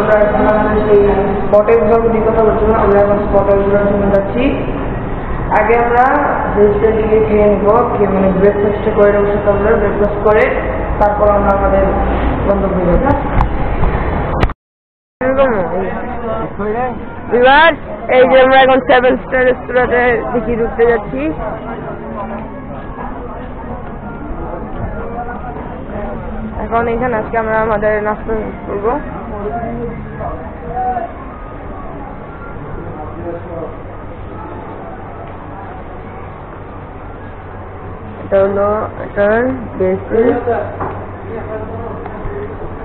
আমরা এখন আমাদের সেই স্পটের ঘোরাঘুরির কথা বলছিলাম, আমরা এখন স্পটের ঘোরার জন্য যাচ্ছি। আগে আমরা রেস্টুরেন্টে গিয়ে খেয়ে নেবো, খেয়ে মানে ব্রেকফাস্টে করে নেবো, সকালবেলা ব্রেকফাস্ট করে তারপর আমরা আমাদের গন্তব্যে যাবো। এবার এই যে আমরা এখন 7 স্টার রেস্টুরেন্টে দেখি ঢুকতে যাচ্ছি। এখন এখানে আজকে আমরা আমাদের নাস্তা করবো। এটা হলো এটার বেসিস।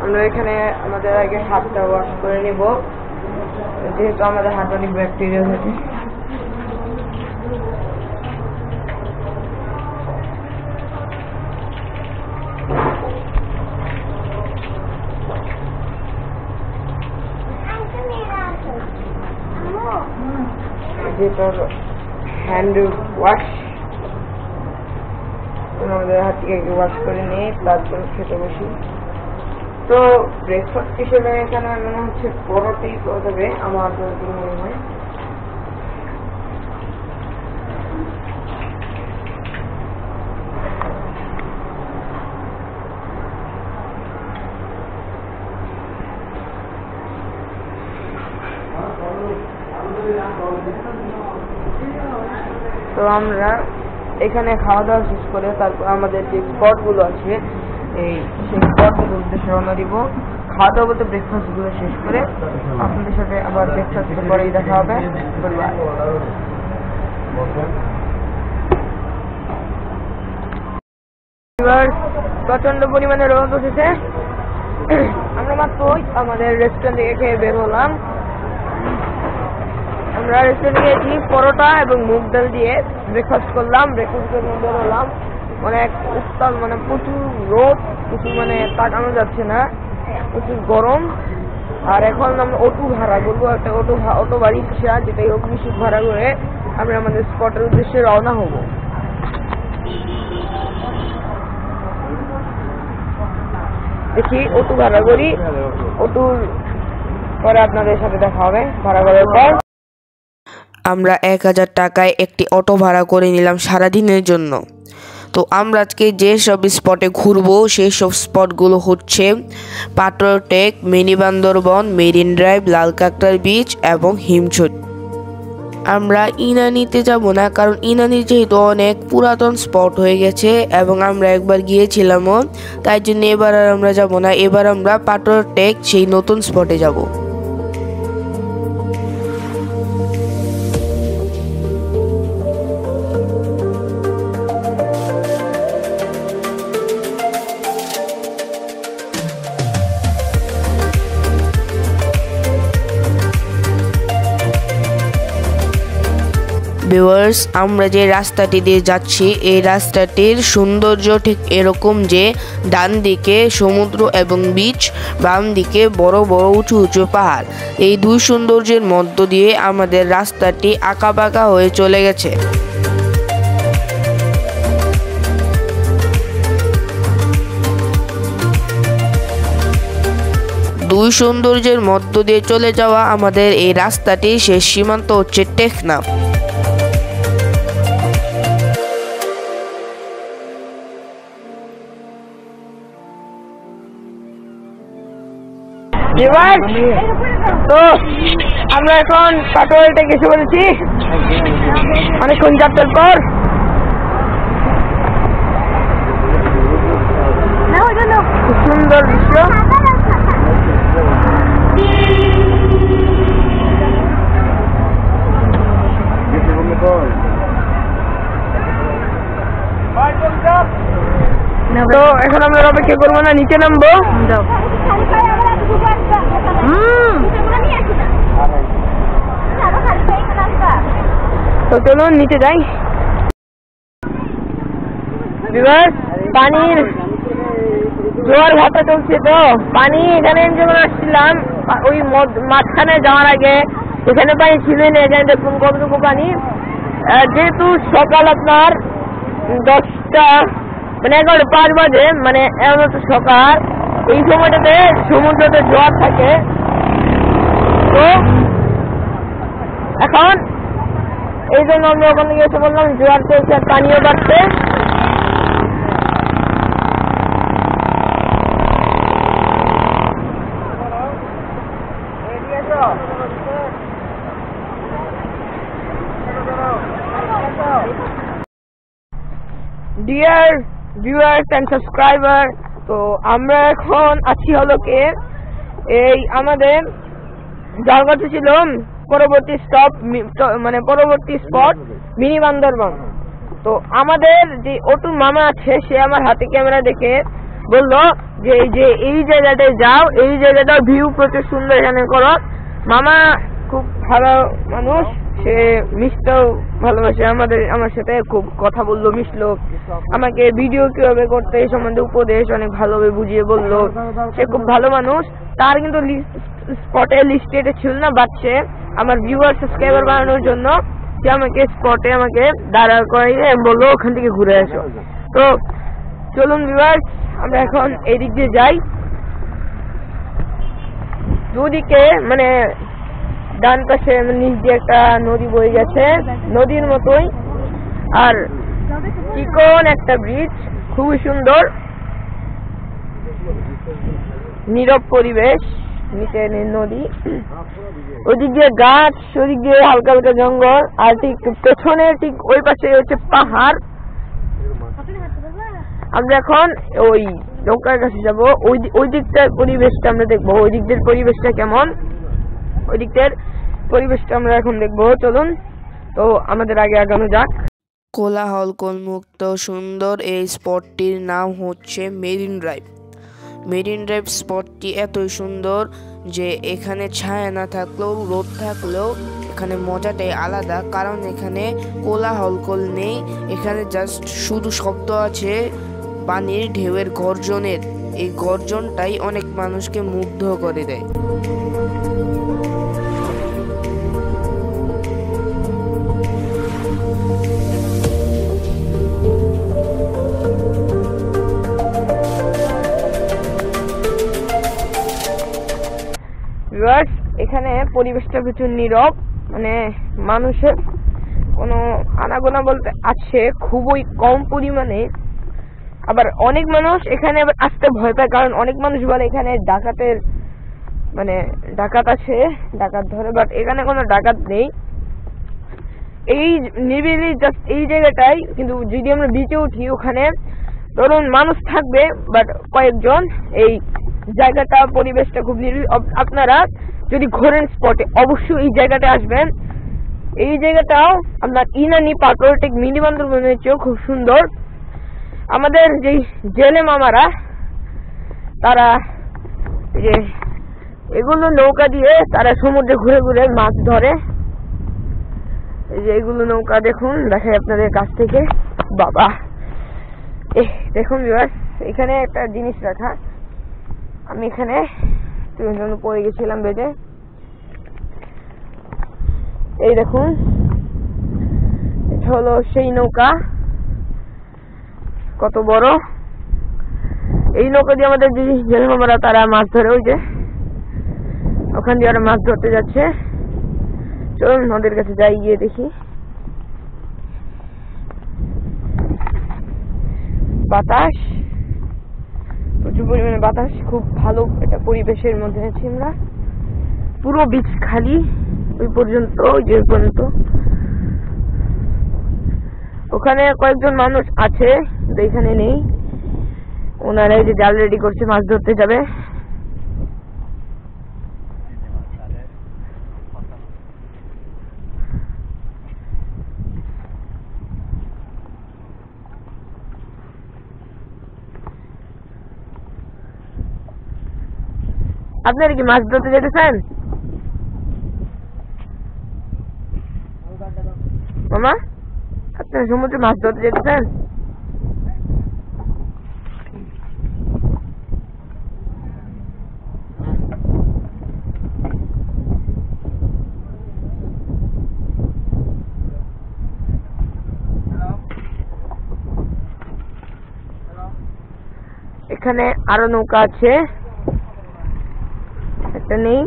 আমরা এখানে আমাদের আগে হাতটা ওয়াশ করে নিব, যেহেতু আমাদের হাতে অনেক ব্যাকটেরিয়া থাকে। যেটা হ্যান্ড ওয়াশ, আমাদের হাত থেকে ওয়াশ করে নিয়ে তারপর খেতে বসি। তো ব্রেকফাস্ট হিসেবে এখানে মনে হচ্ছে পরোটাই পাওয়া যাবে আমার যতটুকু মনে হয়। তো আমরা এখানে খাওয়া দাওয়া শেষ করে তারপর আমাদের যে স্পটগুলো আছে এই সেই স্পটগুলোর উদ্দেশ্যে রওনা দিব। খাওয়া দাওয়া বলতে ব্রেকফাস্টগুলো শেষ করে আপনাদের সাথে আবার ব্রেকফাস্টের পরেই দেখা হবে। এবার প্রচন্ড পরিমাণে রোদ উঠেছে, আমরা মাত্র আমাদের রেস্টুরেন্ট থেকে খেয়ে বের হলাম। আমরা রেস্টুরেন্টে গিয়েছি পরোটা এবং মুগ ডাল দিয়ে ব্রেকফাস্ট করলাম। ব্রেকফাস্ট করে বের হলাম, অনেক উত্তাল, মানে প্রচুর রোদ, কিছু মানে তাকানো যাচ্ছে না, প্রচুর গরম। আর এখন আমরা অটো ভাড়া করবো, একটা অটো বা রিক্সা যেটাই হোক নিশ্চিত ভাড়া করে আমরা আমাদের স্পটের উদ্দেশ্যে রওনা হব। দেখি অটো ভাড়া করি, অটোর পরে আপনাদের সাথে দেখা হবে। ভাড়া করার পর আমরা 1000 টাকায় একটি অটো ভাড়া করে নিলাম সারাদিনের জন্য। তো আমরা আজকে যেসব স্পটে ঘুরবো সেই সব স্পটগুলো হচ্ছে পাটরটেক, মিনি বান্দরবন, মেরিন ড্রাইভ, লাল কাঁকড়ার বিচ এবং হিমছড়ি। আমরা ইনানিতে যাব না, কারণ ইনানি যেহেতু অনেক পুরাতন স্পট হয়ে গেছে এবং আমরা একবার গিয়েছিলামও, তাই জন্য এবার আর আমরা যাব না। এবার আমরা পাটরটেক সেই নতুন স্পটে যাব। ভিউয়ার্স, আমরা যে রাস্তাটি দিয়ে যাচ্ছি এই রাস্তাটির সৌন্দর্য ঠিক এরকম যে ডান দিকে সমুদ্র এবং বিচ, বাম দিকে বড় বড় উঁচু উঁচু পাহাড়। এই দুই সৌন্দর্যের মধ্য দিয়ে আমাদের রাস্তাটি আঁকাবাঁকা হয়ে চলে গেছে। দুই সৌন্দর্যের মধ্য দিয়ে চলে যাওয়া আমাদের এই রাস্তাটির শেষ সীমান্ত হচ্ছে টেকনাফ। তো আমরা এখন পাটোয়ারিতে এসে বলেছি অনেকক্ষণ যাত্রার পর। খুব সুন্দর দৃশ্য। তো এখন আমরা অপেক্ষা করবো না, নিচে নামবো। তো চলুন নিচে যাই। পানির জোয়ার ভাটা চলছে, তো পানি এখানে যখন আসছিলাম ওই মাঝখানে যাওয়ার আগে এখানে পানি ছিল না। এখানে দেখুন কতটুকু পানি। যেহেতু সকাল আপনার 10টা মানে 11:05 বাজে, মানে এমন সকাল, এই সময়টাতে সমুদ্রতে জোয়ার থাকে। তো এখন এই জন্য আমরা ওখানে গিয়ে এসে বললাম জোয়ার চলছে আর পানিও বাড়ছে। ডিয়ার ভিউয়ার্স এন্ড সাবস্ক্রাইবার, তো আমরা এখন আছি হলো কে এই আমাদের যার কথা ছিল পরবর্তী স্টপ মানে পরবর্তী স্পট মিনি বান্দরবান। তো আমাদের যে অটুর মামা আছে সে আমার হাতে ক্যামেরা দেখে বললো যে এই জায়গাটায় যাও, এই জায়গাটার ভিউ প্রচুর সুন্দর, এখানে করো। মামা খুব ভালো মানুষ, সে মিশতেও ভালোবাসে আমার সাথে খুব কথা বললো, মিশলো, আমাকে ভিডিও কিভাবে করতে এই সম্বন্ধে উপদেশ অনেক ভালোভাবে বুঝিয়ে বললো। সে খুব ভালো মানুষ। তার কিন্তু স্পটে লিস্টে এটা ছিল না, বাট সে আমার ভিউয়ার সাবস্ক্রাইবার বানানোর জন্য সে আমাকে স্পটে আমাকে দাঁড়া করাইয়ে বললো ওখান থেকে ঘুরে আসো। তো চলুন ভিউয়ার্স, আমরা এখন এই দিক দিয়ে যাই। দুদিকে মানে ডান পাশে নিচ দিয়ে একটা নদী বয়ে গেছে, নদীর মতোই, আর চিকন একটা ব্রিজ, খুবই সুন্দর নীরব পরিবেশ, নিচে নদী, ওদিক দিয়ে গাছ, ওদিক দিয়ে হালকা হালকা জঙ্গল, আর ঠিক পেছনে ঠিক ওই পাশে হচ্ছে পাহাড়। আমরা এখন ওই নৌকার কাছে যাবো, ওই দিকটার পরিবেশটা আমরা দেখবো, ওই দিকটার পরিবেশটা কেমন, ওই দিকটার পরিবেশটা আমরা এখন দেখবো। চলুন, তো আমাদের আগে আগানো যাক। কোলাহল মুক্ত সুন্দর এই স্পটটির নাম হচ্ছে মেরিন ড্রাইভ। মেরিন ড্রাইভ স্পটটি এতই সুন্দর যে এখানে ছায়া না থাকলেও রোদ থাকলেও এখানে মজাটাই আলাদা, কারণ এখানে কোলাহল নেই, এখানে জাস্ট শুধু শব্দ আছে পানির ঢেউয়ের গর্জনের। এই গর্জনটাই অনেক মানুষকে মুগ্ধ করে দেয়। এখানে পরিবেশটা প্রচুর নীরব, মানে মানুষের কোনো আনাগোনা বলতে আছে খুবই কম পরিমাণে। আবার অনেক মানুষ এখানে আবার আসতে ভয় পায়, কারণ অনেক মানুষ বলে এখানে ডাকাতের মানে ডাকাত আছে, ডাকাত ধরে, বাট এখানে কোনো ডাকাত নেই। এই নিরিবিলি জাস্ট এই জায়গাটাই, কিন্তু যদি আমরা বিচে উঠি ওখানে ধরুন মানুষ থাকবে বাট কয়েকজন। এই জায়গাটা পরিবেশটা খুব নিরিবিলি। আপনারা যদি ঘোরেন স্পটে অবশ্যই এই জায়গাটা আসবেন। এই জায়গাটাও আপনার ইনানি পাট্রোটিক মিনি বান্দরবনের চেয়েও খুব সুন্দর। আমাদের যে জেলে মামারা তারা যে এগুলো নৌকা দিয়ে তারা সমুদ্রে ঘুরে ঘুরে মাছ ধরে। এই যে এগুলো নৌকা দেখুন, দেখাই আপনাদের কাছ থেকে। বাবা দেখুন ভিউয়ার্স, এখানে একটা জিনিস রাখা, আমি এখানে পড়ে গেছিলাম বেজে। এই দেখুন, এটা হলো সেই নৌকা, কত বড়। এই নৌকা দিয়ে আমাদের যে জেলে মামারা তারা মাছ ধরে, ওই যে ওখান দিয়ে ওরা মাছ ধরতে যাচ্ছে। চলুন নদীর কাছে যাই, গিয়ে দেখি। বাতাস, প্রচুর পরিমাণে বাতাস, খুব ভালো একটা পরিবেশের মধ্যে আছি আমরা। পুরো বিচ খালি ওই পর্যন্ত, ওই যে পর্যন্ত। ওখানে কয়েকজন মানুষ আছে, এখানে নেই। ওনারা এই যে জাল রেডি করছে, মাছ ধরতে যাবে। আপনারা কি মাছ ধরতে যেতেছেন মামা? আপনারা সমুদ্রে মাছ ধরতে যেতেছেন? এখানে আরো নৌকা আছে, একটা নেই।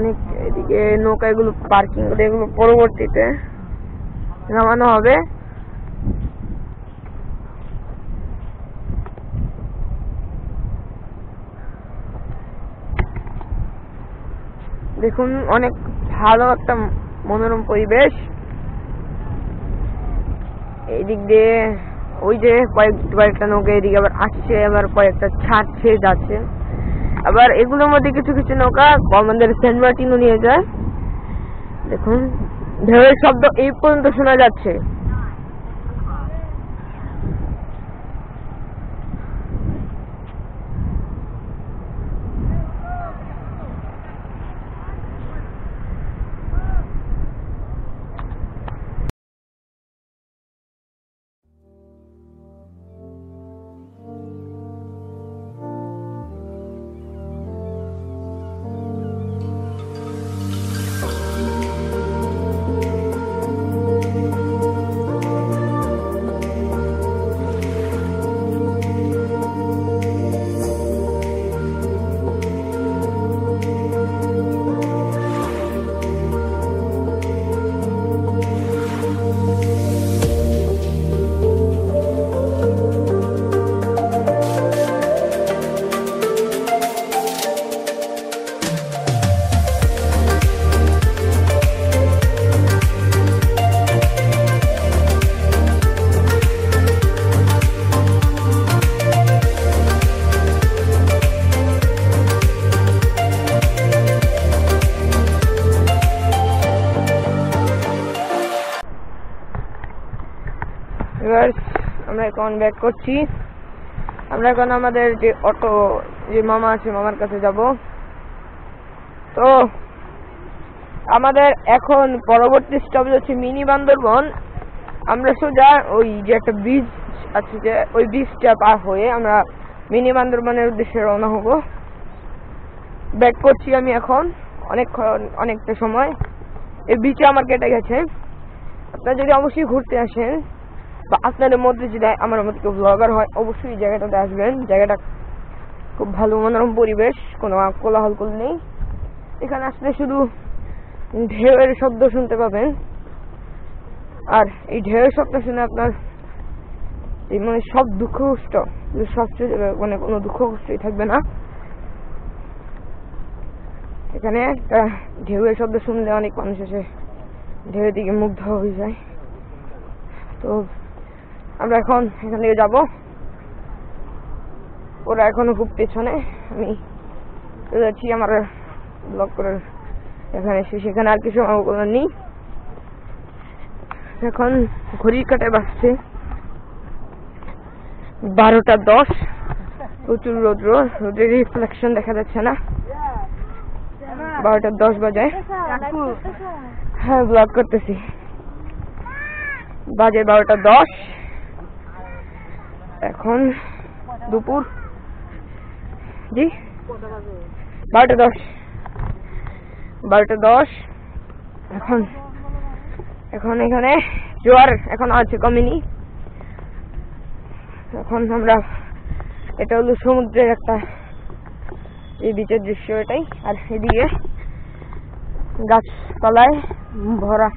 অনেক এদিকে নৌকা এগুলো পার্কিং করে এগুলো পরবর্তীতে নামানো হবে। দেখুন অনেক ভালো একটা মনোরম পরিবেশ। এই দিক দিয়ে ওই যে কয়েকটা নৌকা এদিকে আবার আসছে, আবার কয়েকটা ছাড়ছে যাচ্ছে। আবার এগুলোর মধ্যে কিছু কিছু নৌকা আমাদের সেন্ট মার্টিনও নিয়ে যায়। দেখুন ঢেউয়ের শব্দ এই পর্যন্ত শোনা যাচ্ছে। এবার আমরা এখন ব্যাক করছি। আমরা এখন আমাদের যে অটো যে মামা আছে মামার কাছে যাব। তো আমাদের এখন পরবর্তী স্টপেজ হচ্ছে মিনি বান্দরবন। আমরা সোজা ওই যে একটা ব্রিজ আছে যে ওই ব্রিজটা পার হয়ে আমরা মিনি বান্দরবনের উদ্দেশ্যে রওনা হব। ব্যাক করছি আমি এখন অনেকটা সময়। এই ব্রিজে আমার কেটে গেছে। আপনারা যদি অবশ্যই ঘুরতে আসেন বা আপনাদের মধ্যে যদি আমার মধ্যে কেউ ব্লগার হয় অবশ্যই এই জায়গাটাতে আসবেন। জায়গাটা খুব ভালো মনোরম পরিবেশ, কোনো কোলাহল নেই। এখানে আসলে শুধু ঢেউয়ের শব্দ শুনতে পাবেন। আর এই ঢেউয়ের শব্দ শুনে আপনার এই মানে সব দুঃখ কষ্ট সবচেয়ে মানে কোনো দুঃখ কষ্টই থাকবে না। এখানে একটা ঢেউয়ের শব্দ শুনলে অনেক মানুষ এসে ঢেউয়ের দিকে মুগ্ধ হয়ে যায়। তো আমরা এখন এখান থেকে যাব। ওরা এখনো খুব পেছনে, আমি যাচ্ছি আমার ব্লগ করে এখানে এসে। সেখানে আর কিছু নেই। এখন ঘড়ির কাঁটায় বাজছে 12:10। প্রচুর রোদের রিফ্লেকশন দেখা যাচ্ছে না। 12:10 বাজে। হ্যাঁ ব্লগ করতেছি। বাজে 12:10। এখন দুপুর 12:10। এখন এখানে জোয়ার এখন আছে, কমেনি। এখন আমরা এটা হলো সমুদ্রের একটা এই বিচের দৃশ্য এটাই। আর এদিকে গাছপালায় ভরা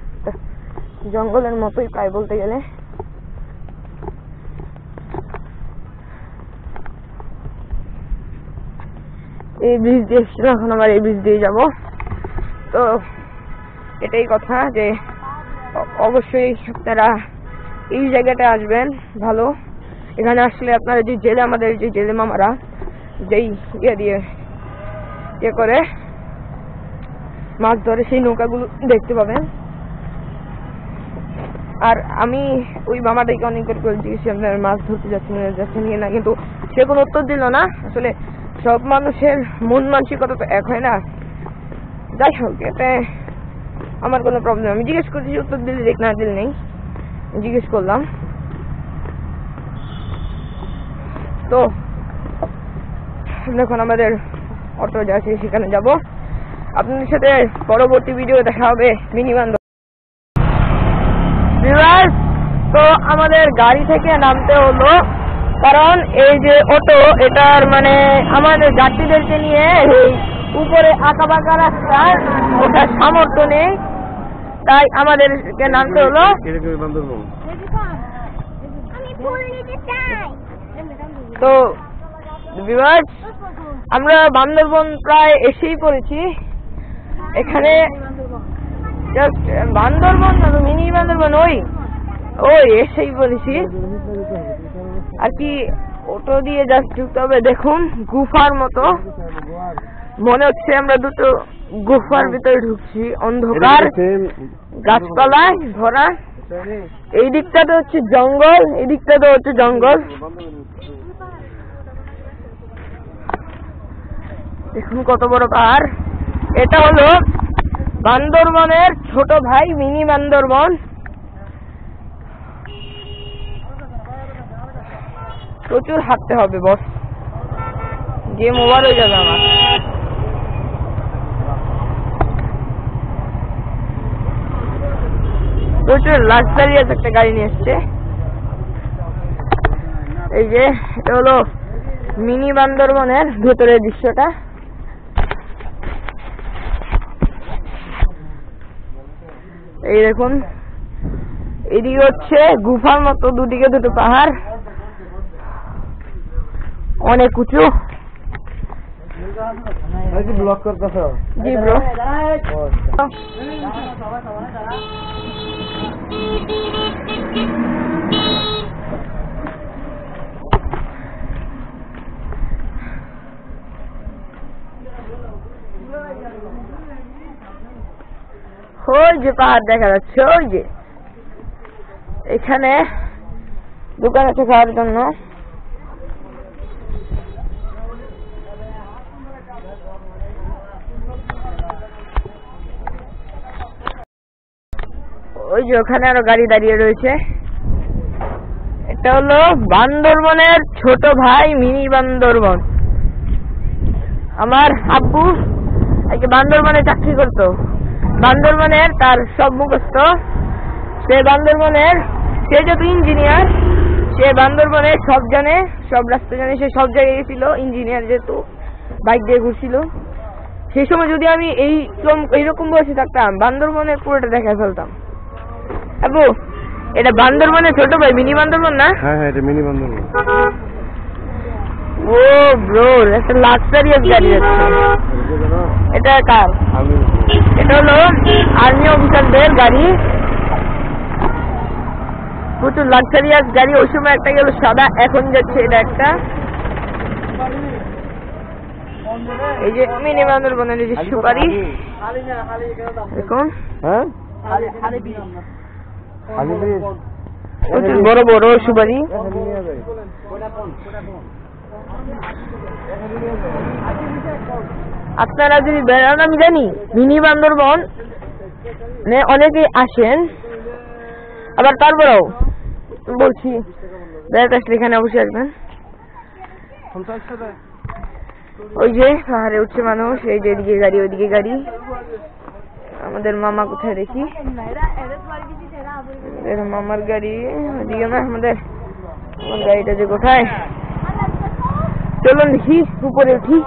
জঙ্গলের মতোই প্রায় বলতে গেলে। এই ব্রিজ দিয়ে এসেছিল, এখন আবার এই ব্রিজ দিয়ে যাব। তো এটাই কথা যে অবশ্যই আপনারা এই জায়গাটা আসবেন। ভালো, এখানে আসলে আপনারা যে জেলে আমাদের যে জেলে মামারা যেই ইয়ে করে মাছ ধরে সেই নৌকাগুলো দেখতে পাবেন। আর আমি ওই মামাটাকে অনেকবার করে জিজ্ঞেস আপনার মাছ ধরতে যাচ্ছেন কিনা, কিন্তু সে কোনো উত্তর দিল না। আসলে সব মানুষের মন মানসিকতা তো এক হয় না। যাই হোক, এতে আমার কোনো প্রবলেম। আমি জিজ্ঞেস করছি, উত্তর দিলে দেখ, না দিল নেই, জিজ্ঞেস করলাম। তো এখন আমাদের অটো যাচ্ছে, সেখানে যাব। আপনাদের সাথে পরবর্তী ভিডিও দেখা হবে মিনি বান্দরবন। তো আমাদের গাড়ি থেকে নামতে হলো, কারণ এই যে অটো এটার মানে আমাদের যাত্রীদেরকে নিয়ে এই উপরে আঁকা বাঁকা রাস্তা, ওঠার সামর্থ্য নেই, তাই আমাদেরকে নামতে হলো। তো ভিউয়ার্স, আমরা বান্দরবন প্রায় এসেই পড়েছি। এখানে জাস্ট বান্দরবন না, মিনি বান্দরবন, ওই এসেই পড়েছি আর কি। অটো দিয়ে জাস্ট ঢুকতে হবে। দেখুন, গুফার মতো মনে হচ্ছে, আমরা দুটো গুফার ভিতরে ঢুকছি। অন্ধকার, গাছপালায় ভরা। এই দিকটাতে হচ্ছে জঙ্গল, এই দিকটাতে হচ্ছে জঙ্গল। দেখুন কত বড় পাহাড়। এটা হলো বান্দরবনের ছোট ভাই মিনি বান্দরবন। প্রচুর হাঁটতে হবে বস, যে মোবার হয়ে যাবে আমার। প্রচুর লাক্সারিয়াস একটা গাড়ি নিয়ে এসছে। এই যে এটা হলো মিনি বান্দরবনের ভেতরের দৃশ্যটা। এই দেখুন, এদিকে হচ্ছে গুফার মতো, দুদিকে দুটো পাহাড়, অনেক উঁচু। ব্লক করতেছ? জি ব্রো। ওই যে পাহাড় দেখা যাচ্ছে, ওই যে এখানে দোকান আছে খাওয়ার জন্য। ওই যে ওখানে আরো গাড়ি দাঁড়িয়ে রয়েছে। এটা হলো বান্দরবনের ছোট ভাই মিনি বান্দরবন। আমার আব্বু আগে বান্দরবনে চাকরি করতো। বান্দরবনের তার সব মুখস্থ। সে বান্দরবনের, সে যত ইঞ্জিনিয়ার, সে বান্দরবনে সব জানে, সব রাস্তা জানে। সে সব জায়গায় গেছিল, ইঞ্জিনিয়ার যেহেতু বাইক দিয়ে ঘুরছিল। সেই সময় যদি আমি এইরকম বয়সে থাকতাম, বান্দরবনের পুরোটা দেখা ফেলতাম। আবু, এটা বান্দরবনের ছোট ভাই মিনি বান্দরবন না? হ্যাঁ হ্যাঁ, এটা মিনি বান্দরবন। ও ব্রো, একটা লাক্সারিয়াস গাড়ি যাচ্ছে। এটা কার? এটা হলো আর্মি অফিসারদের গাড়ি। প্রচুর লাক্সারিয়াস গাড়ি। ওই সময় একটা গেল সাদা, এখন যাচ্ছে এটা একটা। এই যে মিনি বান্দরবনের এই যে সুপারি দেখুন, হ্যাঁ প্রচুর বড় বড় সুপারি। আপনারা যদি বেড়ান, আমি জানি মিনি বান্দরবন অনেকেই আসেন, আবার তারপরেও বলছি বেড়াতে আসলে এখানে অবশ্যই আসবেন। ওই যে পাহাড়ে উঠছে মানুষ, এই যে এদিকে গাড়ি, ওইদিকে গাড়ি। আমাদের মামা কোথায় দেখি? মামার গাড়ি ওইদিকে না, আমাদের গাড়িটা যে কোথায়? চলুন দেখি, উপরে উঠি,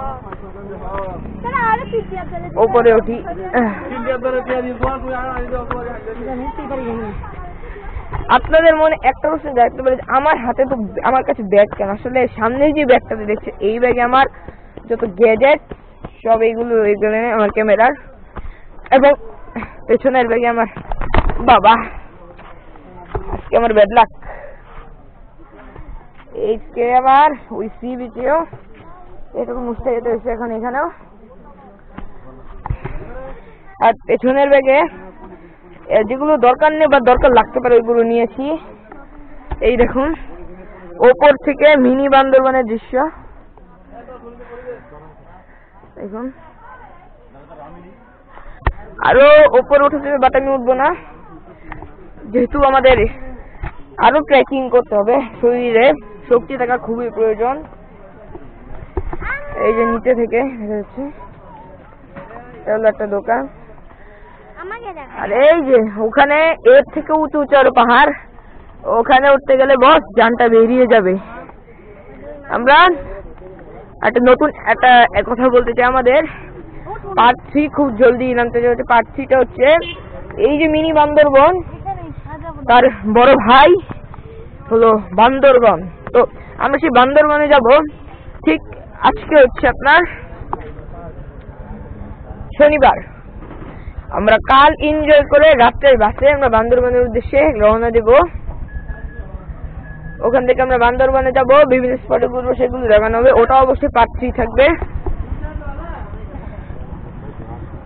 উপরে উঠি। আপনাদের মনে একটা প্রশ্ন জাগতে পারে, আমার হাতে তো, আমার কাছে ব্যাগ কেন? আসলে সামনে যে ব্যাগটাতে দেখছে, এই ব্যাগে আমার যত গ্যাজেট সব এইগুলো আমার ক্যামেরার, এবং পেছনের ব্যাগে আমার বাবা। আজকে আমার ব্যাড লাক। এইকে আমার ওই সি বিচেও এরকম মুছতে যেতে হয়েছে এখন এখানেও। আর পেছনের ব্যাগে যেগুলো দরকার নেই বা দরকার লাগতে পারে ওইগুলো নিয়েছি। এই দেখুন, ওপর থেকে মিনি বান্দরবনের দৃশ্য দেখুন। আরো ওপরে উঠে যাবে, বাট আমি উঠবো না, যেহেতু আমাদের আরো ট্রেকিং করতে হবে। শরীরে শক্তি থাকা খুবই প্রয়োজন। এই যে নিচে থেকে দেখা যাচ্ছে একটা দোকান, আর এই যে ওখানে এর থেকে উঁচু উঁচু আরো পাহাড়। ওখানে উঠতে গেলে বস জানটা বেরিয়ে যাবে। আমরা একটা নতুন একটা কথা বলতে চাই। আমাদের পার্ট 3 খুব জলদি নামতে যাচ্ছে। পার্ট 3টা হচ্ছে এই যে মিনি বান্দরবন, তার বড় ভাই হলো বান্দরবন। তো আমরা সেই বান্দরবনে যাব। ঠিক আজকে হচ্ছে আপনার শনিবার। আমরা কাল এনজয় করে রাত্রের বাসে আমরা বান্দরবনের উদ্দেশ্যে রওনা দেব। ওখান থেকে আমরা বান্দরবনে যাব, বিভিন্ন স্পটে ঘুরবো, সেগুলো দেখানো হবে। ওটা অবশ্যই পার্ট 3 থাকবে।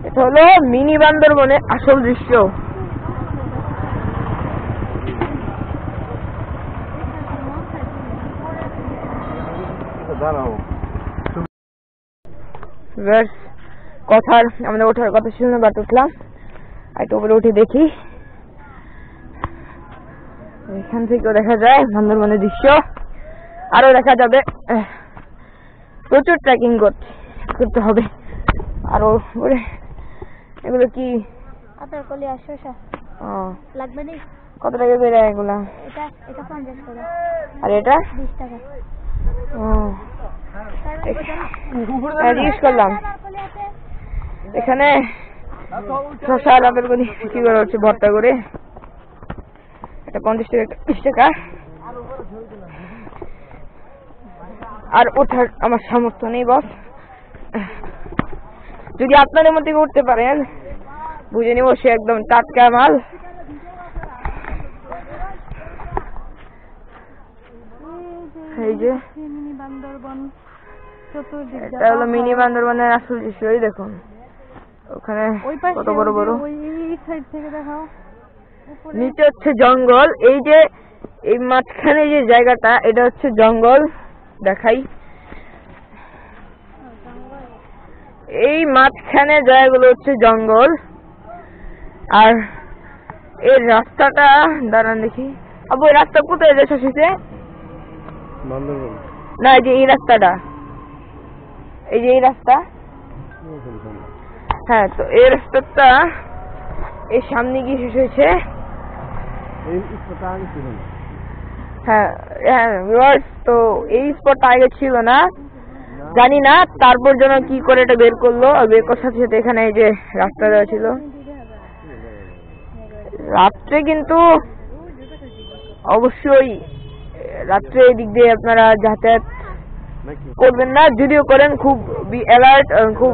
এটা হলো মিনি বান্দরবনের আসল দৃশ্য। কথার আমাদের ওঠার কথা শুনে বাট উঠলাম, একটু উপরে উঠে দেখি। এখান থেকেও দেখা যায় বান্দরবনের দৃশ্য, আরো দেখা যাবে। প্রচুর ট্রেকিং করতে হবে আরো উপরে। এগুলো কি আপনার কলি আর শসা লাগবে না? কত টাকা করে এগুলা? এটা 50 টাকা। আর এটা 20 টাকা। জিজ্ঞেস করলাম এখানে শসা আর আপেল কলি কি করে হচ্ছে ভর্তা করে, এটা 50 টাকা, একটা 20 টাকা। আর ওঠার আমার সামর্থ্য নেই বস। যদি আপনাদের মধ্যে উঠতে পারেন বুঝে নিব সে একদম টাটকা মাল। এই যে মিনি বান্দরবন, এটা হলো মিনি বান্দরবনের আসল দৃশ্য। এই দেখুন ওখানে কত বড় বড়। ওই সাইড থেকে দেখাও। নিচে হচ্ছে জঙ্গল। এই যে এই মাঝখানে যে জায়গাটা, এটা হচ্ছে জঙ্গল। দেখাই, এই মাঝখানে জায়গাগুলো হচ্ছে জঙ্গল। আর এই রাস্তাটা দাঁড়ান দেখি, আবু এই রাস্তা কোথায় যায় শশীতে? না, এই যে এই রাস্তাটা, এই যে এই রাস্তা, হ্যাঁ। তো এই রাস্তাটা এর সামনে গিয়ে শেষ হয়েছে। হ্যাঁ হ্যাঁ, তো এই স্পটটা আগে ছিল না, জানি না তারপর যেন কি করে এটা বের করলো। আর বের করার সাথে সাথে এখানে এই যে রাস্তা দেওয়া ছিল। রাত্রে কিন্তু অবশ্যই রাত্রে এই দিক দিয়ে আপনারা যাতায়াত করবেন না, যদিও করেন খুব অ্যালার্ট, খুব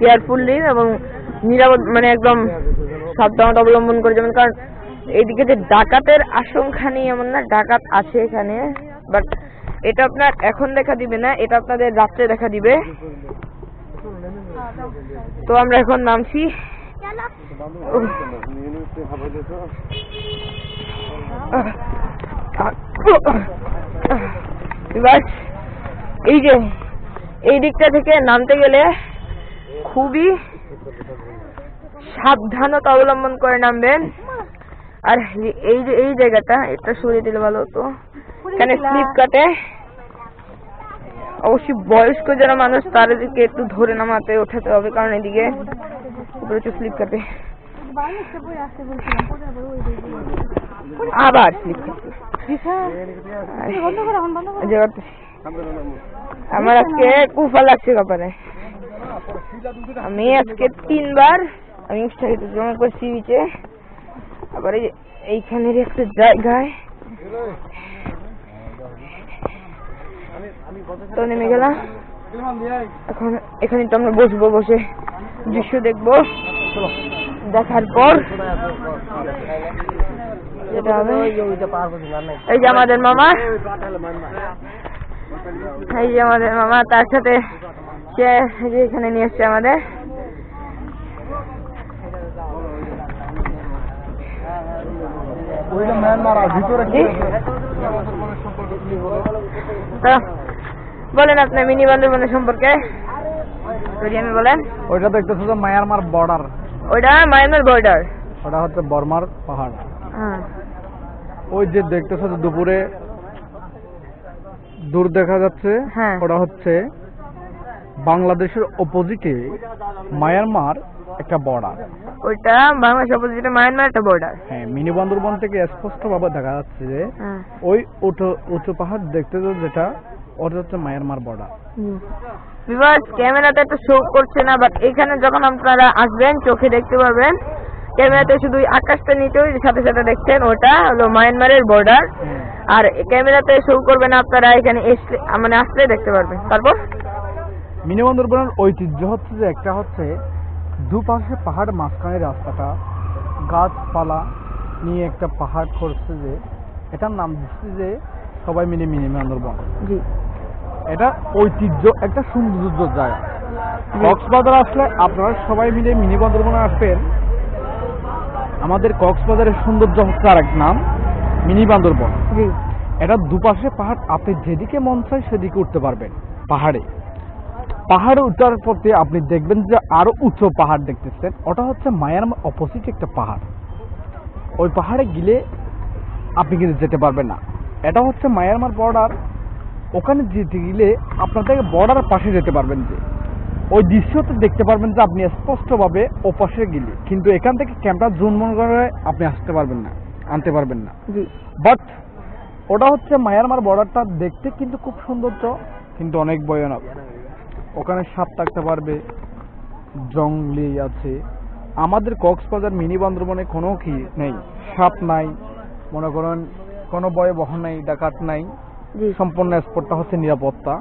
কেয়ারফুললি এবং নিরাপদ, মানে একদম সাবধানতা অবলম্বন করে যাবেন। কারণ এইদিকে যে ডাকাতের আশঙ্কা নেই এমন না, ডাকাত আছে এখানে, বাট এটা আপনার এখন দেখা দিবে না, এটা আপনাদের রাত্রে দেখা দিবে। তো আমরা এখন নামছি। এই যে এই দিকটা থেকে নামতে গেলে খুবই সাবধানতা অবলম্বন করে নামবেন। আর এই যে এই জায়গাটা, এটা সরিয়ে দিলে ভালো হতো, এখানে স্লিপ কাটে। অবশ্যই বয়স্ক যারা মানুষ তাদেরকে একটু ধরে নামাতে ওঠাতে হবে, কারণ এদিকে প্রচুর স্লিপ কাটে। আবার স্লিপ কাটে। আমার আজকে কুফা লাগছে কপালে। আমি আজকে 3 বার আমি জমা করছি বিচে। আবার এইখানের একটা জায়গায় তো নেমে গেলাম। এখন এখানে তো আমরা বসবো, বসে দৃশ্য দেখবো। দেখার পর যেটা হবে, এই যে আমাদের মামা, এই যে আমাদের মামা, তার সাথে সে এখানে নিয়ে এসছে আমাদের। বলেন আপনি মিনি বান্দরবনের সম্পর্কে যদি আমি বলেন। ওইটা দেখতেছো যে মায়ানমার বর্ডার, ওইটা মায়ানমার বর্ডার, ওটা হচ্ছে বর্মার পাহাড়। ওই যে দেখতেছো যে দুপুরে দূর দেখা যাচ্ছে, ওটা হচ্ছে বাংলাদেশের অপোজিটে মায়ানমার একটা বর্ডার। ওইটা বাংলাদেশের অপোজিটে মায়ানমার একটা বর্ডার। হ্যাঁ, মিনি বান্দরবন থেকে স্পষ্ট ভাবে দেখা যাচ্ছে যে ওই উঁচু পাহাড় দেখতেছো যেটা, ওটা হচ্ছে মায়ানমার বর্ডার। ভিউয়ার্স ক্যামেরাতে তো শো করছে না, বাট এখানে যখন আপনারা আসবেন চোখে দেখতে পারবেন। ক্যামেরাতে শুধু আকাশটা নিচে সাথে সাথে দেখছেন, ওটা হলো মায়ানমারের বর্ডার। আর ক্যামেরাতে শো করবে না, আপনারা এখানে মানে আসলে দেখতে পারবেন। তারপর মিনি বান্দরবনের ঐতিহ্য হচ্ছে যে একটা হচ্ছে দুপাশে পাহাড়, মাঝখানে রাস্তাটা গাছপালা নিয়ে একটা পাহাড় করছে, যে এটার নাম দিচ্ছে যে সবাই মিলে মিনি বান্দরবন। জি, এটা ঐতিহ্য, একটা সৌন্দর্য জায়গা। কক্সবাজার আসলে আপনারা সবাই মিলে মিনি বান্দরবনে আসবেন। আমাদের কক্সবাজারের সৌন্দর্য হচ্ছে আর এক নাম মিনি বান্দরবন। জি, এটা দুপাশে পাহাড়, আপনি যেদিকে মন চায় সেদিকে উঠতে পারবেন। পাহাড়ে উঠার পথে আপনি দেখবেন যে আরো উঁচু পাহাড় দেখতেছেন, ওটা হচ্ছে মায়ানমার অপোজিট একটা পাহাড়। ওই পাহাড়ে গেলে আপনি কিন্তু যেতে পারবেন না, এটা হচ্ছে মায়ানমার বর্ডার। ওখানে যেতে গেলে আপনাদের বর্ডারের পাশে যেতে পারবেন, যে ওই দৃশ্যতে দেখতে পারবেন যে আপনি স্পষ্টভাবে ও পাশে গেলে, কিন্তু এখান থেকে ক্যামেরা জুম করে আপনি আনতে পারবেন না। বাট ওটা হচ্ছে মায়ানমার বর্ডারটা দেখতে কিন্তু খুব সৌন্দর্য, কিন্তু অনেক ভয়ানক। ওখানে সাপ থাকতে পারবে, জঙ্গলি আছে। আমাদের কক্সবাজার মিনি বান্দরবনে কোনো কি নেই, সাপ নাই, মনে করেন কোনো ভয়াবহ নাই, ডাকাত নাই। সম্পূর্ণ স্পটটা হচ্ছে নিরাপত্তা।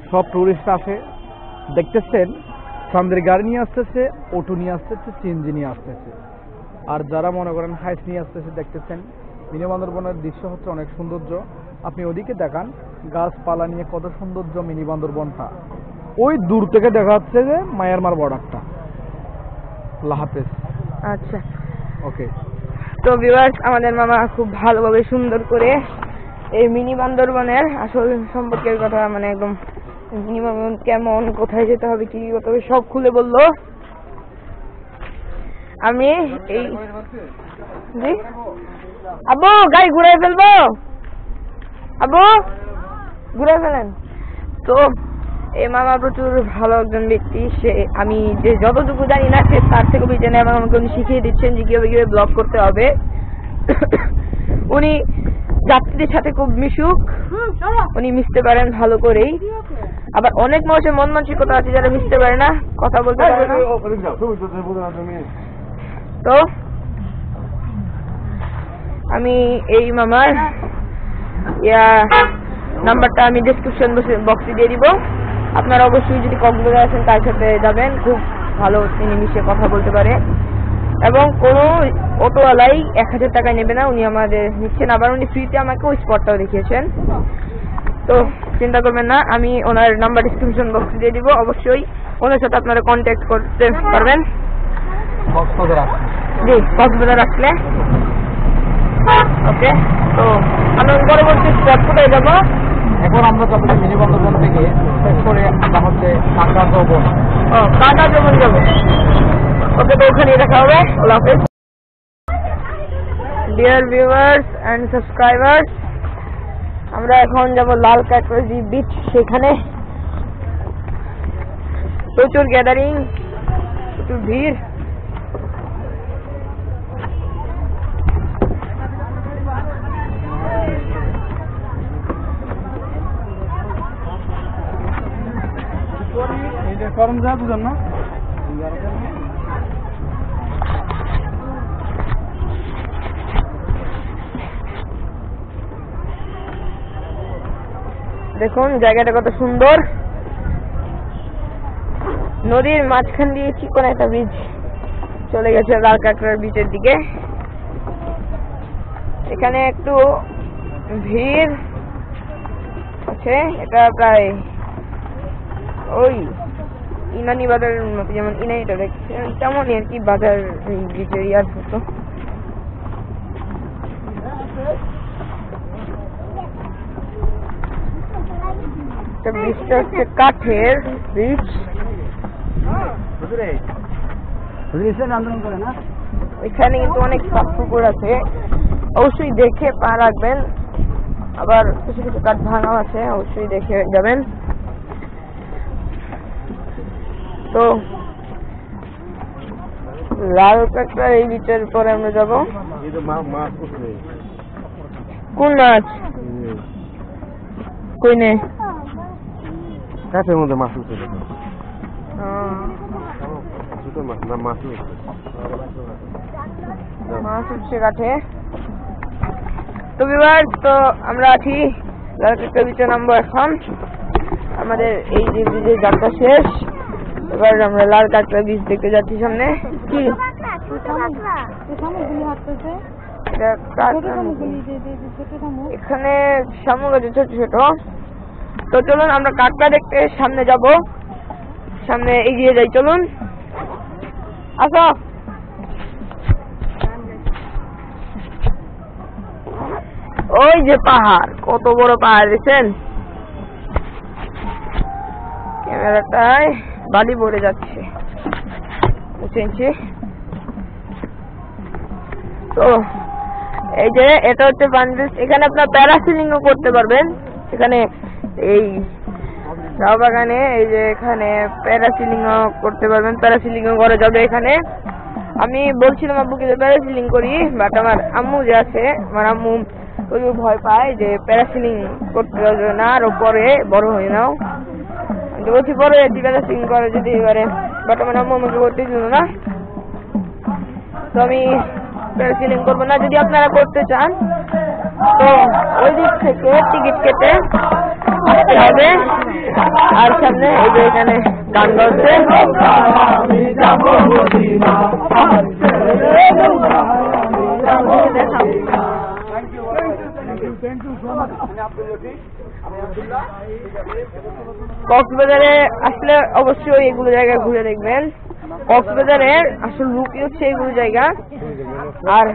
সব টুরিস্ট আসে, দেখতেছেন সামনের গাড়ি নিয়ে আসতেছে, অটো নিয়ে আসতেছে, সিএনজি নিয়ে আসতেছে। আর যারা মনে করেন হাইস নিয়ে আসতেছে, দেখতেছেন মিনি বান্দরবনের দৃশ্য হচ্ছে অনেক সৌন্দর্য। আপনি ওদিকে দেখান, গাছপালা নিয়ে কত সৌন্দর্য মিনি বান্দরবনটা। ওই দূর থেকে দেখা যাচ্ছে যে মায়ানমার বর্ডারটা। আল্লাহ হাফেজ। আচ্ছা, ওকে। তো ভিউয়ার্স আমাদের মামা খুব ভালোভাবে সুন্দর করে এই মিনি বান্দরবনের আসল সম্পর্কের কথা, মানে একদম মিনি বান্দরবন কেমন, কোথায় যেতে হবে, কি করতে হবে সব খুলে বললো। আমি এই জি আব্বু গাড়ি ঘুরাই ফেলবো, আব্বু ঘুরাই ফেলেন। তো এই মামা প্রচুর ভালো একজন ব্যক্তি। সে আমি যে যতটুকু জানি না সে তার থেকে বেশি জানে, এবং আমাকে উনি শিখিয়ে দিচ্ছেন যে কিভাবে কিভাবে ব্লগ করতে হবে। উনি যাত্রীদের সাথে খুব মিশুক, উনি মিশতে পারেন ভালো করেই। আবার অনেক মানুষের মন মানসিকতা আছে যারা মিশতে পারে না, কথা বলতে পারে না। তো আমি এই মামার নাম্বারটা আমি ডেসক্রিপশন বক্সে দিয়ে দিব। আপনারা অবশ্যই যদি কক্সবাজার আসেন তার সাথে যাবেন, খুব ভালো, তিনি মিশে কথা বলতে পারে। এবং কোনো অটোওয়ালাই 1000 টাকায় নেবে না, উনি আমাদের নিচ্ছেন। আবার উনি ফ্রিতে আমাকে ওই স্পটটাও দেখিয়েছেন। তো চিন্তা করবেন না, আমি ওনার নাম্বার ডিসক্রিপশন বক্সে দিয়ে দিব। অবশ্যই ওনার সাথে আপনারা কন্ট্যাক্ট করতে পারবেন। জি, কক্সবাজার আসলে। ওকে, তো আমরা পরবর্তী স্পট কোথায় যাবো? এখন আমরা যাবো মিনি বান্দরবন থেকে শেষ করে আমরা হচ্ছে কাঁকড়া ভবন। কাঁকড়া ভবন যাবো। ওকে, তো ওখানে দেখা হবে। আল্লাহ হাফেজ। ডিয়ার ভিউয়ার্স এন্ড সাবস্ক্রাইবার্স, আমরা এখন যাব লাল কাঁকড়া বিচ। সেখানে প্রচুর গ্যাদারিং, প্রচুর ভিড়। করম যা বুঝেন না, দেখুন জায়গাটা কত সুন্দর। নদীর মাঝখান দিয়ে চিকন একটা ব্রিজ চলে গেছে লাল কাঁকড়ার বিচের দিকে। এখানে একটু ভিড় আছে। এটা প্রায় ওই ইনানি বাজার মতো, যেমন ইনানিটা দেখছেন তেমনই আর কি বাজার ব্রিজের ইয়ার মতো। ব্রিজটা হচ্ছে কাঠের ব্রিজ। এখানে কিন্তু অনেক সাপ পুকুর আছে, অবশ্যই দেখে পা রাখবেন। আবার কিছু কিছু কাঠ ভাঙাও আছে, অবশ্যই দেখে যাবেন। তো লাল কাঁকড়া এই বিচের পরে আমরা যাবো। কোন মাছ? কই নে কাঠের মধ্যে মাছ উঠে ও, ছোট মাছ না মাছ উঠে মাছ উঠছে কাঠে। তো ভিউয়ার্স, তো আমরা আছি লাল কাঁকড়া বিচে নামবো এখন। আমাদের এই যে ব্রিজের যাত্রা শেষ, এবার আমরা লাল কাঁকড়া বীজ দেখতে যাচ্ছি সামনে। কি এটা এখানে শামুক আছে ছোট ছোট। তো চলুন আমরা কাঁকড়া দেখতে সামনে যাব, সামনে এগিয়ে যাই, চলুন আসো। ওই যে পাহাড়, কত বড় পাহাড় দেখছেন, ক্যামেরাটায় বালি পড়ে যাচ্ছে বুঝেছি। তো এই যে এটা হচ্ছে বাংলাদেশ, এখানে আপনার প্যারাসিলিং ও করতে পারবেন। এখানে এই চা বাগানে এই যে এখানে প্যারাসিলিং ও করতে পারবেন, প্যারাসিলিং ও করা যাবে এখানে। আমি বলছিলাম আব্বুকে যে প্যারাসিলিং করি, বাট আমার আম্মু যে আছে, আমার আম্মু ওই ভয় পায় যে প্যারাসিলিং করতে পারবে না, আরো পরে বড় হয়ে নাও। আমি বলছি পরে প্যারাসিলিং করে যদি এবারে, বাট আমার আম্মু আমাকে করতে দিল না, তো আমি প্যারাসিলিং করবো না। যদি আপনারা করতে চান তো ওই দিক থেকে টিকিট কেটে আসতে হবে। আর সামনে এই যে এখানে গান গাচ্ছে, কক্সবাজারে আসলে অবশ্যই এগুলো জায়গা ঘুরে দেখবেন। কক্সবাজারের আসল রূপই হচ্ছে এগুলো জায়গা, আর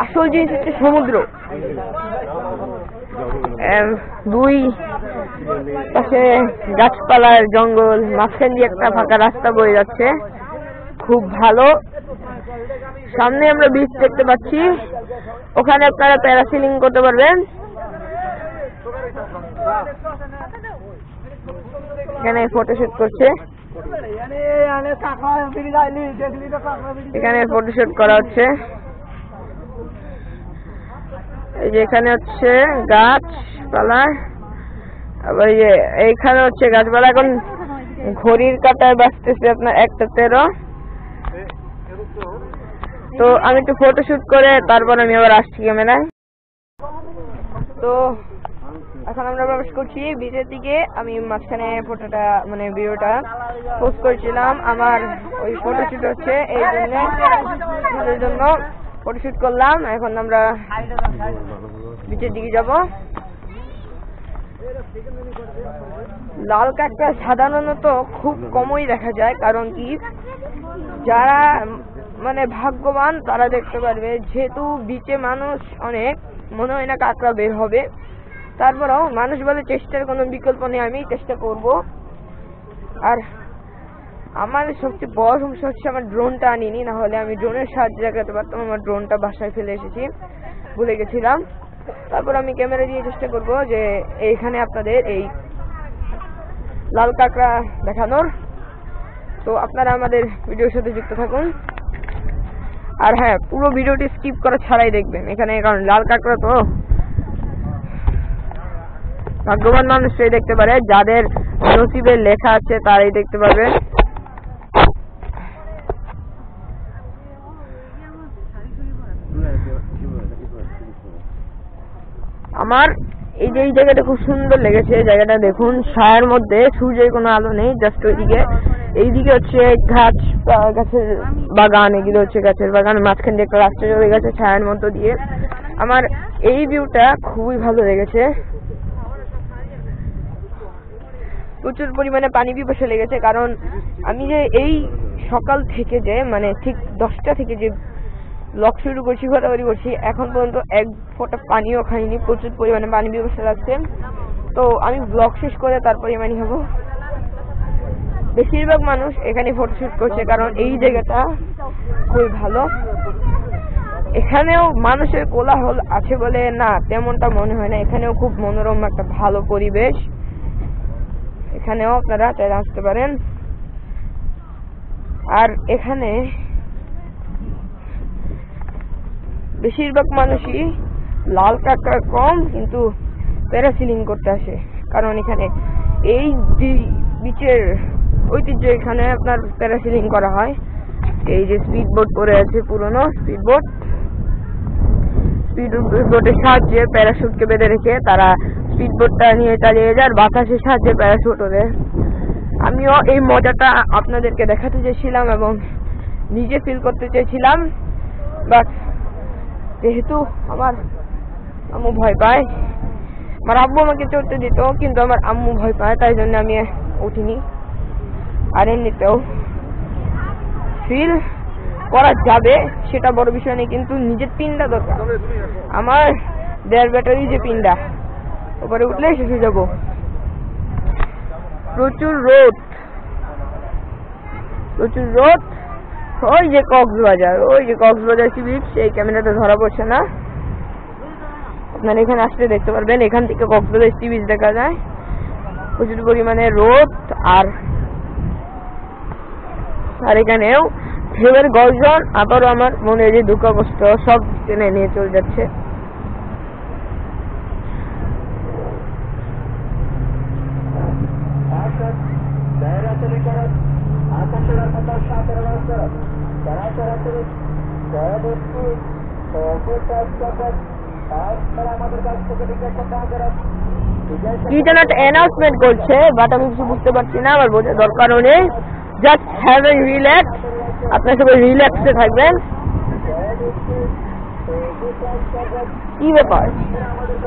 আসল জিনিস হচ্ছে সমুদ্র। দুই পাশে গাছপালার জঙ্গল, মাঝখান দিয়ে একটা ফাঁকা রাস্তা বয়ে যাচ্ছে, খুব ভালো। সামনে আমরা বিচ দেখতে পাচ্ছি, ওখানে আপনারা প্যারাসিলিং করতে পারবেন। এখানে ফটোশুট করছে, এখানে ফটোশুট করা হচ্ছে। এই যে এখানে হচ্ছে গাছপালা, আবার এই যে এইখানে হচ্ছে গাছপালা। এখন ঘড়ির কাঁটায় বাজতেছে আপনার 1:13। তো আমি একটু ফটোশুট করে তারপর আমি আবার আসছি ক্যামেরায়। তো এখন আমরা প্রবেশ করছি বিচের দিকে। আমি মাঝখানে ফটোটা মানে ভিডিওটা পোস্ট করেছিলাম, আমার ওই ফটোশুট হচ্ছে এই জন্য ফটোশুট করলাম। এখন আমরা বিচের দিকে যাব। লাল কাঁকড়া সাধারণত খুব কমই দেখা যায়, কারণ কি যারা মানে ভাগ্যবান তারা দেখতে পারবে, যেহেতু বিচে মানুষ অনেক, মনে হয় না কাঁকড়া বের হবে। তারপরেও মানুষ বলে চেষ্টার কোনো বিকল্প নেই, আমি চেষ্টা করব। আর আমার সবচেয়ে বড় সমস্যা হচ্ছে আমার ড্রোনটা আনিনি, না হলে আমি ড্রোনের সাহায্যে দেখাতে পারতাম। আমার ড্রোনটা বাসায় ফেলে এসেছি, ভুলে গেছিলাম। তারপর আমি ক্যামেরা দিয়ে চেষ্টা করব যে এইখানে আপনাদের এই লাল কাঁকড়া দেখানোর। তো আপনারা আমাদের ভিডিওর সাথে যুক্ত থাকুন, আর হ্যাঁ, পুরো ভিডিওটি স্কিপ করা ছাড়াই দেখবেন এখানে, কারণ লাল কাঁকড়া তো ভাগ্যবান মানুষই দেখতে পারে, যাদের নসিবে লেখা আছে তারাই দেখতে পারবে। আমার এই যে এই জায়গাটা খুব সুন্দর লেগেছে, জায়গাটা দেখুন, ছায়ার মধ্যে, সূর্যের কোনো আলো নেই, জাস্ট ওইদিকে এইদিকে হচ্ছে গাছের বাগান, এগুলো হচ্ছে গাছের বাগান, মাঝখান দিয়ে একটা রাস্তা চলে গেছে ছায়ার মধ্য দিয়ে। আমার এই ভিউটা খুবই ভালো লেগেছে। প্রচুর পরিমাণে পানি পিপাসা লেগেছে, কারণ আমি যে এই সকাল থেকে যে মানে ঠিক 10টা থেকে যে ব্লগ শুরু করছি, ঘোরাঘুরি করছি, এখন পর্যন্ত এক ফোঁটা পানিও খাইনি। প্রচুর পরিমাণে পানি পিপাসা লাগছে। তো আমি ব্লগ শেষ করে তারপরে মানে হবো। বেশিরভাগ মানুষ এখানে ফটোশুট করছে, কারণ এই জায়গাটা খুবই ভালো। এখানেও মানুষের কোলাহল আছে বলে না তেমনটা মনে হয় না, এখানেও খুব মনোরম একটা ভালো পরিবেশ। এখানেও আপনারা চাইলে আসতে পারেন। আর এখানে বেশিরভাগ মানুষই লাল কাঁকড়া কম, কিন্তু প্যারাসিলিং করতে আসে, কারণ এখানে এই বিচের ঐতিহ্য। এখানে আপনার প্যারাসিলিং করা হয়। এই যে স্পিড বোট পড়ে আছে, পুরনো স্পিড বোটের সাহায্যে প্যারাশুটকে বেঁধে রেখে তারা স্পিড বোটটা নিয়ে চালিয়ে যায়, আর বাতাসের সাহায্যে প্যারাশুট ওঠে। আমিও এই মজাটা আপনাদেরকে দেখাতে চেয়েছিলাম এবং নিজে ফিল করতে চেয়েছিলাম, বাট যেহেতু আমার আম্মু ভয় পায়, আমার আব্বু আমাকে চড়তে দিত কিন্তু আমার আম্মু ভয় পায়, তাই জন্য আমি উঠিনি। আর এমনিতেও ফিল করা যাবে সেটা বড় বিষয় নেই, কিন্তু নিজের পিনটা দরকার। আমার 1.5 ব্যাটারি যে পিনটা, ওপরে উঠলে শেষ হয়ে যাবো। প্রচুর রোদ। ওই যে কক্সবাজার সি বিচ, এই ক্যামেরাতে ধরা পড়ছে না, আপনারা এখানে আসলে দেখতে পারবেন। এখান থেকে কক্সবাজার সি বিচ দেখা যায়। প্রচুর পরিমাণে রোদ আর এখানেও ঢেউয়ের গর্জন। আবারও আমার মনে যে দুঃখ কষ্ট সব টেনে নিয়ে চলে যাচ্ছে। কি যেন একটা অ্যানাউন্সমেন্ট করছে, বাট আমি কিছু বুঝতে পারছি না, আমার বোঝার দরকারও নেই। Just have a relax. আপনারা সবাই রিল্যাক্সে থাকবেন। কি ব্যাপার,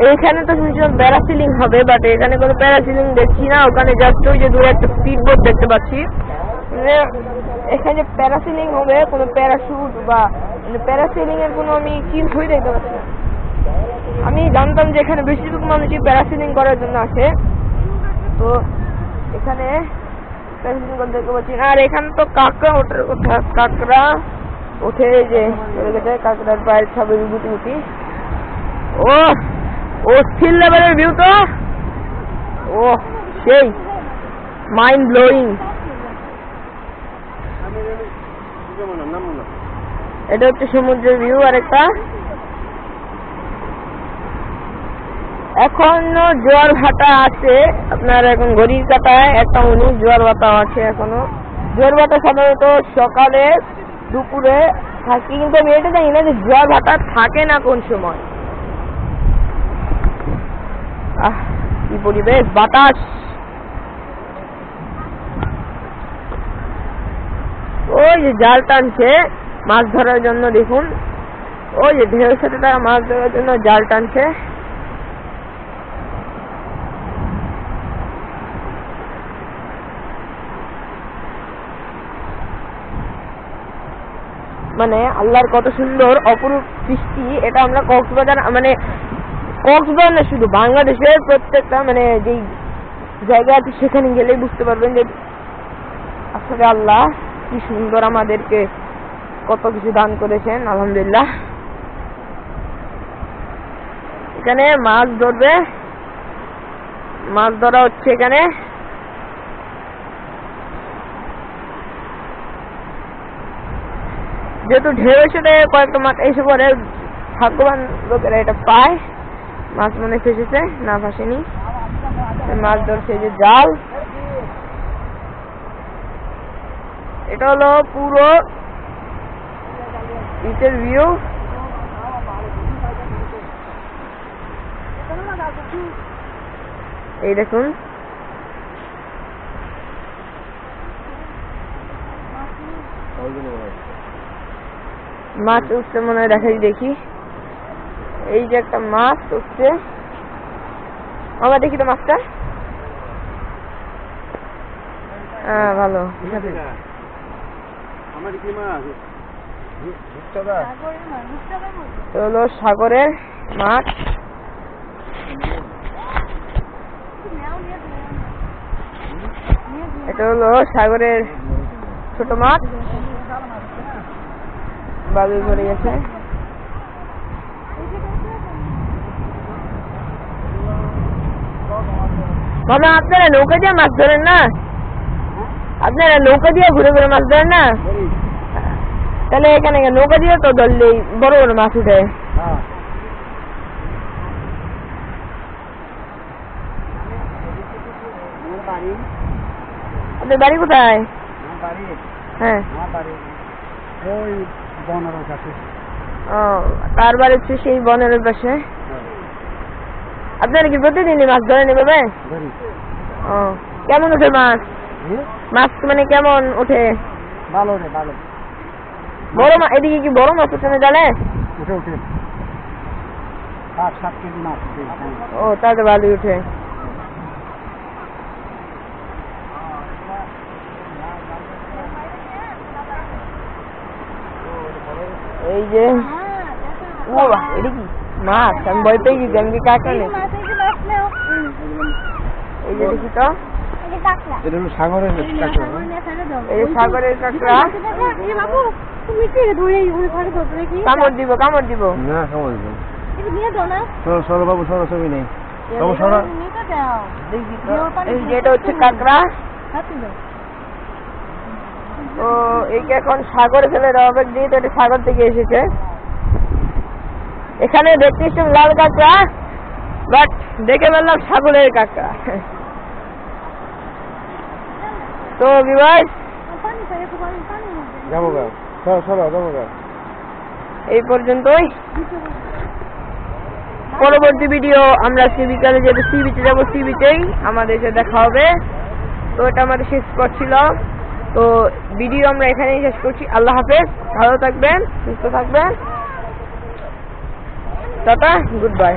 এইখানে তো শুনছিলাম প্যারাসিলিং হবে, বাট এখানে কোনো প্যারাসিলিং দেখছি না। ওখানে জাস্ট ওই যে দূরে একটা স্পিড বোট দেখতে পাচ্ছি। এখানে প্যারাসিলিং হবে, কোনো প্যারাশুট বা প্যারাসিলিং এর কোনো আমি চিহ্নই দেখতে পাচ্ছি না। আমি জানতাম যে এখানে বেশিরভাগ মানুষই প্যারাসিলিং করার জন্য আসে, তো এখানে প্যারাসিলিং করতে দেখতে পাচ্ছি না। আর এখানে তো কাঁকড়া ওঠার কথা, কাঁকড়া ওঠে যে চলে গেছে, কাঁকড়ার পায়ের ছাবে গুটি। ও স্কিল লেভেলের ভিউ তো, ও সেই মাইন্ড ব্লোয়িং। এটা হচ্ছে সমুদ্রের ভিউ। আর একটা এখনো জোয়ার ভাটা আছে, আপনার এখন ঘড়ির কাঁটায় 1:19 জোয়ার ভাটা আছে এখনো। জোয়ার ভাটা সাধারণত সকালে দুপুরে থাকে, কিন্তু আমি এটা জানি না যে জোয়ার ভাটা থাকে না কোন সময়। কি পরিবেশ, বাতাস। ওই যে জাল টানছে মাছ ধরার জন্য, দেখুন ওই যে ঢেউর সাথে তারা মাছ ধরার জন্য জাল টানছে। মানে আল্লাহর কত সুন্দর অপরূপ সৃষ্টি। এটা আমরা কক্সবাজার না, শুধু বাংলাদেশের প্রত্যেকটা যেই জায়গা আছে সেখানে গেলেই বুঝতে পারবেন যে আসলে আল্লাহ কি সুন্দর আমাদেরকে কত কিছু দান করেছেন। আলহামদুলিল্লাহ। এখানে মাছ ধরা হচ্ছে। এখানে যেহেতু ঢেউয়ের সাথে কয়েকটা মাছ এসে পরে, ভাগ্যবান লোকেরা এটা পায়। মাছ মনে ফেসেছে, না ফাঁসেনি। মাছ ধরছে যে জাল। এটা হলো পুরো বিচের ভিউ। এই দেখুন, মাছ উঠছে মনে হয়, দেখি এই যে একটা মাছ উঠছে। আমরা দেখি তো মাছটা। ভালো, হলো সাগরের মাছ। এটা হলো সাগরের ছোট মাছ, বালু ভরে গেছে। মামা, আপনারা নৌকা দিয়ে মাছ ধরেন না? আপনারা নৌকা দিয়ে ঘুরে ঘুরে মাছ ধরেন না? তাহলে এখানে নৌকা দিয়ে তো ধরলেই বড় বড় মাছ উঠে। আপনার বাড়ি কোথায়? হ্যাঁ। ওই বনের কাছে। ও, তার বাড়ি হচ্ছে সেই বনের পাশে। আপনারা কি প্রতিদিনই মাছ ধরেন এভাবে? ও, কেমন ওঠে মাছ? মাছ মানে কেমন ওঠে? ভালো রে ভালো। বড় মাছ এদিকে কি বড় মাছ ওঠে না জানে? উঠে উঠে 5-7 কেজি মাছ। ও, তাহলে ভালোই উঠে। এই যে ও বাহ, এটা কি মাছ? আমি ভয় পেয়ে গেছি, আমি কি কাঁকড়া নেই। এই যে দেখি তো, এটা হলো সাগরের কাঁকড়া। এই যে সাগরের কাঁকড়া। কামড় দিব কামড় দিব। না খাওয়া যাবে। সরো সরো বাবু, সরো, ছবি নেই বাবু, সরো। দেখি তো, এই যে এটা হচ্ছে কাঁকড়া। তো এইকে এখন সাগরে ফেলে দেওয়া হবে, যেহেতু এটা সাগর থেকে এসেছে। এখানে দেখতে এসেছিলাম লাল কাঁকড়া, বাট দেখে ফেললাম সাগরের কাঁকড়া। তো বিভাস যাবো গা, সরো সরো, যাবো গা। এই পর্যন্তই। পরবর্তী ভিডিও আমরা আজকে বিকালে যাবো সি বিচে, যাবো সি বিচেই আমাদের সাথে দেখা হবে। তো এটা আমাদের শেষ করছিল। তো ভিডিও আমরা এখানেই শেষ করছি। আল্লাহ হাফেজ, ভালো থাকবেন, সুস্থ থাকবেন, টাটা, গুড বাই।